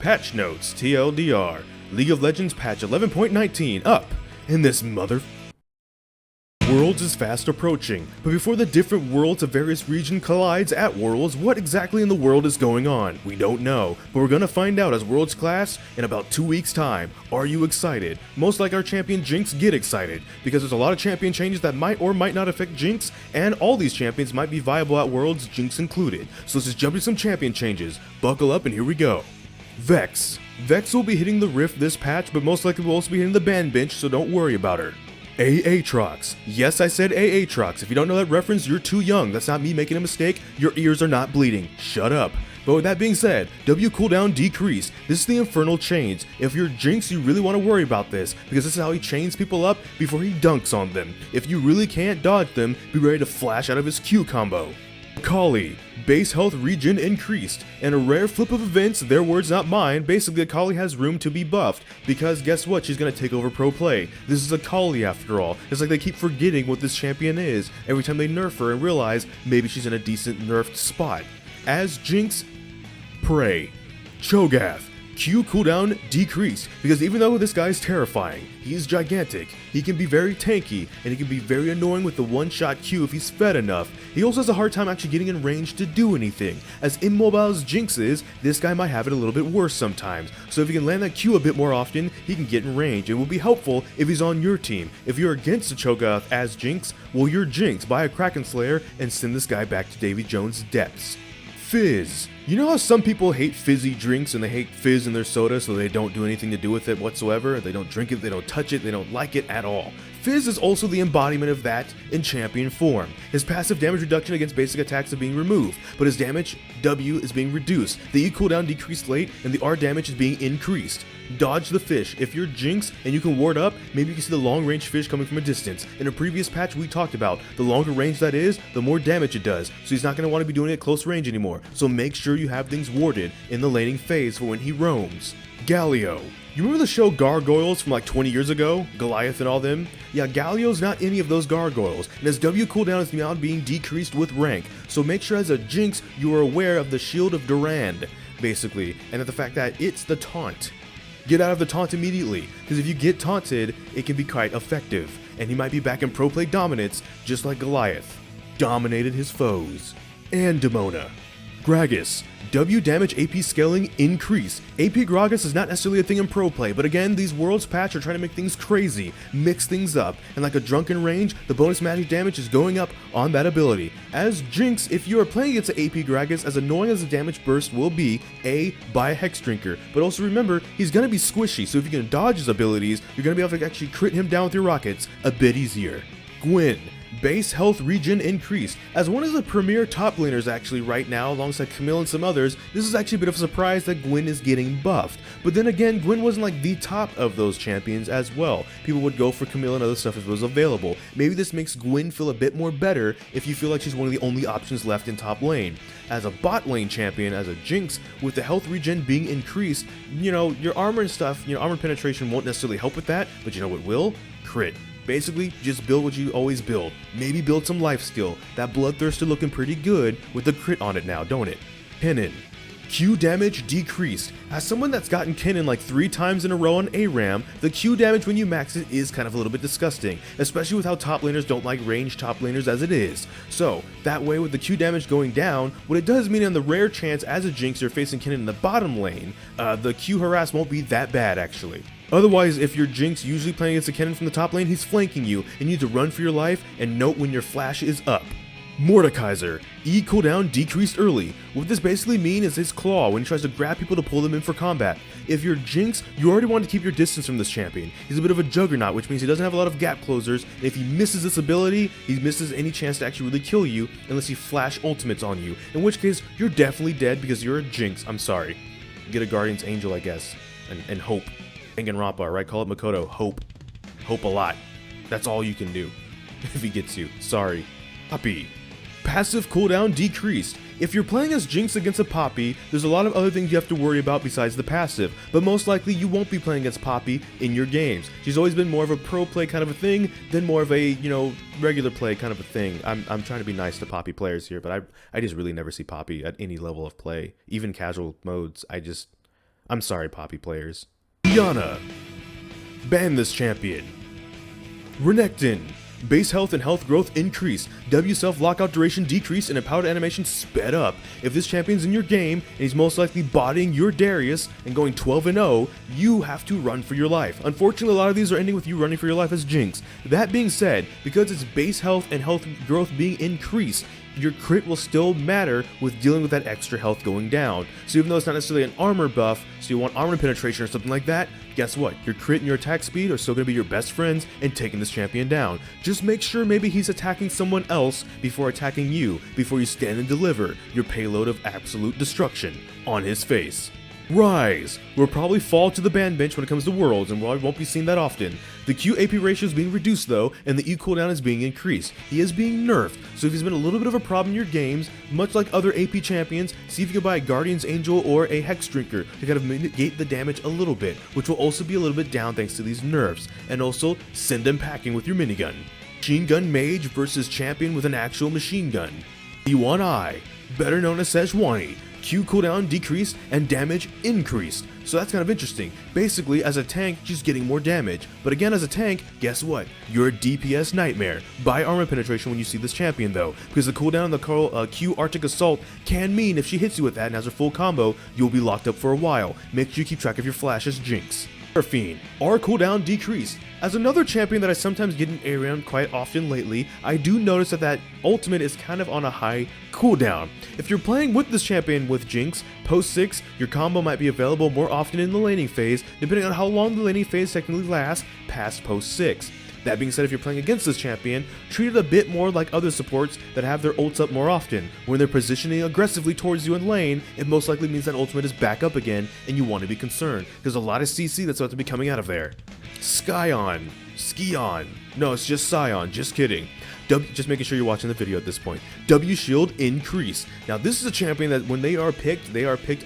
Patch notes, TLDR, League of Legends patch 11.19 up, and this Worlds is fast approaching, but before the different worlds of various regions collides at Worlds, what exactly in the world is going on? We don't know, but we're gonna find out as Worlds class in about 2 weeks time. Are you excited? Most like our champion Jinx, get excited, because there's a lot of champion changes that might or might not affect Jinx, and all these champions might be viable at Worlds, Jinx included. So let's just jump into some champion changes. Buckle up and here we go. Vex. Vex will be hitting the Rift this patch, but most likely will also be hitting the ban bench, so don't worry about her. Aatrox. Yes, I said Aatrox. If you don't know that reference, you're too young. That's not me making a mistake. Your ears are not bleeding. Shut up. But with that being said, W cooldown decreased. This is the Infernal Chains. If you're Jinx, you really want to worry about this, because this is how he chains people up before he dunks on them. If you really can't dodge them, be ready to flash out of his Q combo. Akali. Base health regen increased, and a rare flip of events, their words not mine. Basically, Akali has room to be buffed, because guess what, she's gonna take over pro play. This is Akali after all. It's like they keep forgetting what this champion is every time they nerf her and realize maybe she's in a decent nerfed spot. As Jinx, Prey. Cho'Gath. Q cooldown decreased, because even though this guy's terrifying, he's gigantic, he can be very tanky, and he can be very annoying with the one-shot Q if he's fed enough. He also has a hard time actually getting in range to do anything. As immobile as Jinx is, this guy might have it a little bit worse sometimes, so if he can land that Q a bit more often, he can get in range. It will be helpful if he's on your team. If you're against the Cho'Gath as Jinx, well, you're Jinx, buy a Kraken Slayer and send this guy back to Davy Jones' depths. Fizz. You know how some people hate fizzy drinks and they hate fizz in their soda, so they don't do anything to do with it whatsoever? They don't drink it, they don't touch it, they don't like it at all. Fizz is also the embodiment of that in champion form. His passive damage reduction against basic attacks is being removed, but his damage, W, is being reduced. The E cooldown decreased late, and the R damage is being increased. Dodge the fish. If you're Jinx and you can ward up, maybe you can see the long range fish coming from a distance. In a previous patch we talked about, the longer range that is, the more damage it does, so he's not going to want to be doing it at close range anymore. So make sure you have things warded in the laning phase for when he roams. Galio. You remember the show Gargoyles from like 20 years ago? Goliath and all them? Yeah, Galio's not any of those gargoyles, and his W cooldown is now being decreased with rank, so make sure as a Jinx you are aware of the Shield of Durand, basically, and of the fact that it's the taunt. Get out of the taunt immediately, because if you get taunted, it can be quite effective, and he might be back in pro play dominance, just like Goliath dominated his foes. And Demona. Gragas. W damage AP scaling increase. AP Gragas is not necessarily a thing in pro play, but again, these Worlds patch are trying to make things crazy, mix things up, and like a drunken range, the bonus magic damage is going up on that ability. As Jinx, if you are playing against the AP Gragas, as annoying as the damage burst will be, buy a Hex Drinker, but also remember, he's gonna be squishy, so if you can dodge his abilities, you're gonna be able to actually crit him down with your rockets a bit easier. Gwen. Base health regen increased. As one of the premier top laners actually right now, alongside Camille and some others, this is actually a bit of a surprise that Gwen is getting buffed. But then again, Gwen wasn't like the top of those champions as well. People would go for Camille and other stuff if it was available. Maybe this makes Gwen feel a bit more better if you feel like she's one of the only options left in top lane. As a bot lane champion, as a Jinx, with the health regen being increased, you know, your armor and stuff, armor penetration won't necessarily help with that, but you know what will? Crit. Basically, just build what you always build. Maybe build some life skill. That Bloodthirster looking pretty good with the crit on it now, don't it? Kennen. Q damage decreased. As someone that's gotten Kennen like 3 times in a row on ARAM, the Q damage when you max it is kind of a little bit disgusting, especially with how top laners don't like range top laners as it is. So, that way with the Q damage going down, what it does mean on the rare chance as a Jinx you're facing Kennen in the bottom lane, the Q harass won't be that bad actually. Otherwise, if you're Jinx usually playing against a Kennen from the top lane, he's flanking you, and you need to run for your life, and note when your flash is up. Mordekaiser. E cooldown decreased early. What this basically means is his claw when he tries to grab people to pull them in for combat. If you're Jinx, you already want to keep your distance from this champion. He's a bit of a juggernaut, which means he doesn't have a lot of gap closers, and if he misses this ability, he misses any chance to actually really kill you unless he flash ultimates on you, in which case you're definitely dead because you're a Jinx. I'm sorry. Get a Guardian's Angel, I guess, and hope. Danganronpa, right? Call it Makoto. Hope. Hope a lot. That's all you can do. If he gets you. Sorry. Poppy. Passive cooldown decreased. If you're playing as Jinx against a Poppy, there's a lot of other things you have to worry about besides the passive, but most likely you won't be playing against Poppy in your games. She's always been more of a pro play kind of a thing than more of a, regular play kind of a thing. I'm trying to be nice to Poppy players here, but I just really never see Poppy at any level of play, even casual modes. I'm sorry, Poppy players. Janna. Ban this champion. Renekton. Base health and health growth increase, W self lockout duration decrease, and empowered animation sped up. If this champion's in your game, and he's most likely bodying your Darius and going 12-0, you have to run for your life. Unfortunately, a lot of these are ending with you running for your life as Jinx. That being said, because its base health and health growth being increased, your crit will still matter with dealing with that extra health going down. So even though it's not necessarily an armor buff, so you want armor penetration or something like that, guess what? Your crit and your attack speed are still going to be your best friends in taking this champion down. Just make sure maybe he's attacking someone else before attacking you, before you stand and deliver your payload of absolute destruction on his face. Rise will probably fall to the ban bench when it comes to Worlds, and while I won't be seen that often. The Q AP ratio is being reduced though, and the E cooldown is being increased. He is being nerfed, so if he's been a little bit of a problem in your games, much like other AP champions, see if you can buy a Guardian's Angel or a Hex Drinker to kind of mitigate the damage a little bit, which will also be a little bit down thanks to these nerfs, and also send him packing with your minigun. Machine Gun Mage versus champion with an actual machine gun. D1I, better known as Sejuani. Q cooldown decreased and damage increased, so that's kind of interesting. Basically, as a tank, she's getting more damage, but again, as a tank, guess what? You're a DPS nightmare. Buy armor penetration when you see this champion though, because the cooldown on the Q Arctic Assault can mean if she hits you with that and has her full combo, you'll be locked up for a while. Make sure you keep track of your flash as Jinx. Fiend, R cooldown decreased. As another champion that I sometimes get in Arion quite often lately, I do notice that ultimate is kind of on a high cooldown. If you're playing with this champion with Jinx, post 6, your combo might be available more often in the laning phase, depending on how long the laning phase technically lasts past post 6. That being said, if you're playing against this champion, treat it a bit more like other supports that have their ults up more often. When they're positioning aggressively towards you in lane, it most likely means that ultimate is back up again, and you want to be concerned. There's a lot of CC that's about to be coming out of there. Scion. No, it's just Scion, just kidding. Just making sure you're watching the video at this point. W shield increase. Now this is a champion that when they are picked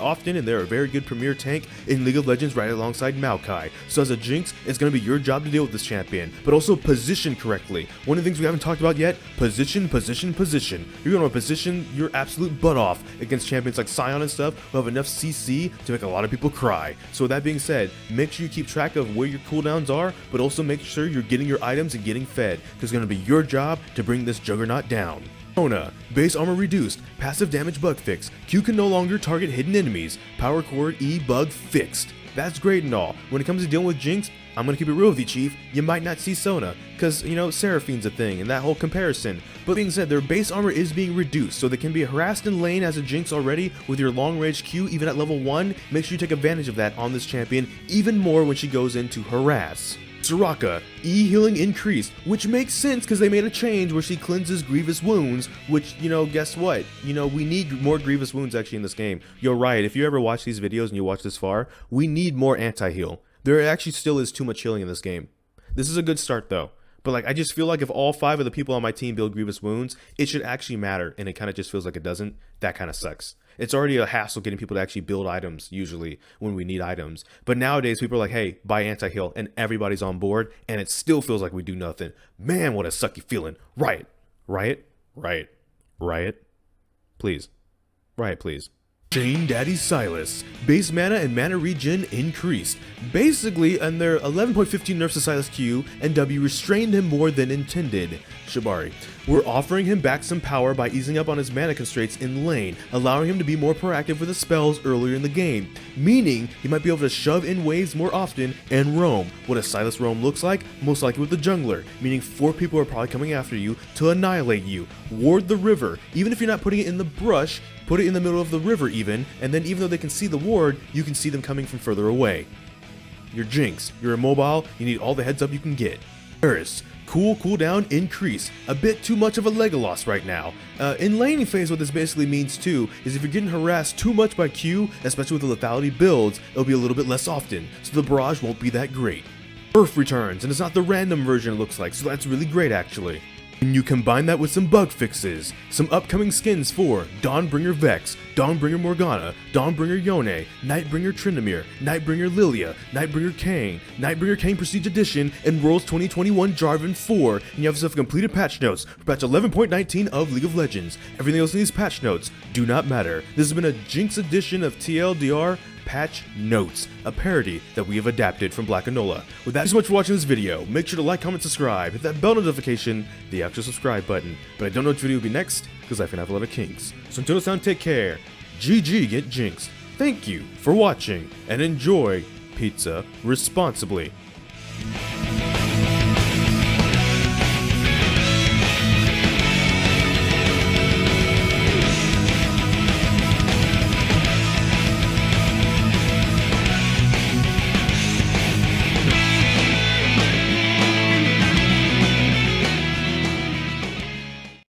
often, and they're a very good premier tank in League of Legends right alongside Maokai. So as a Jinx, it's going to be your job to deal with this champion, but also position correctly. One of the things we haven't talked about yet, position. You're going to position your absolute butt off against champions like Scion and stuff who have enough CC to make a lot of people cry. So with that being said, make sure you keep track of where your cooldowns are, but also make sure you're getting your items and getting fed, because it's going to be your job to bring this juggernaut down. Ona, base armor reduced, passive damage bug fix, Q can no longer target hidden enemies, power chord E bug fixed. That's great and all. When it comes to dealing with Jinx, I'm gonna keep it real with you, Chief. You might not see Sona, cause you know, Seraphine's a thing and that whole comparison. But being said, their base armor is being reduced, so they can be harassed in lane as a Jinx already with your long range Q even at level 1. Make sure you take advantage of that on this champion, even more when she goes into harass. Soraka, E healing increased, which makes sense because they made a change where she cleanses grievous wounds, which, you know, guess what? You know, we need more grievous wounds actually in this game. Yo, Riot, if you ever watch these videos and you watch this far, we need more anti-heal. There actually still is too much healing in this game. This is a good start though. But like, I just feel like if all 5 of the people on my team build grievous wounds, it should actually matter, and it kind of just feels like it doesn't. That kind of sucks. It's already a hassle getting people to actually build items, usually, when we need items. But nowadays, people are like, hey, buy anti-heal, and everybody's on board, and it still feels like we do nothing. Man, what a sucky feeling. Riot. Please. Riot, please. Chain Daddy Sylas. Base mana and mana regen increased. Basically, and their 11.15 nerfs to Sylas Q and W restrained him more than intended. Shibari. We're offering him back some power by easing up on his mana constraints in lane, allowing him to be more proactive with his spells earlier in the game, meaning he might be able to shove in waves more often and roam. What a Sylas roam looks like? Most likely with the jungler, meaning 4 people are probably coming after you to annihilate you. Ward the river. Even if you're not putting it in the brush, put it in the middle of the river even, and then even though they can see the ward, you can see them coming from further away. You're Jinx. You're immobile. You need all the heads up you can get. Eris. Cooldown increase. A bit too much of a Legolas right now. In laning phase, what this basically means too is if you're getting harassed too much by Q, especially with the lethality builds, it'll be a little bit less often, so the barrage won't be that great. Earth returns, and it's not the random version it looks like, so that's really great actually. And you combine that with some bug fixes, some upcoming skins for Dawnbringer Vex, Dawnbringer Morgana, Dawnbringer Yone, Nightbringer Tryndamere, Nightbringer Lilia, Nightbringer Kang, Nightbringer Kang Prestige Edition, and Worlds 2021 Jarvan 4, and you have yourself completed patch notes for patch 11.19 of League of Legends. Everything else in these patch notes do not matter. This has been a Jinx edition of TLDR. Patch Notes, a parody that we have adapted from Black Enola. With that, thanks so much for watching this video. Make sure to like, comment, subscribe, hit that bell notification, the actual subscribe button. But I don't know which video will be next, because I can have a lot of kinks. So until next time, take care. GG, get jinxed. Thank you for watching, and enjoy pizza responsibly.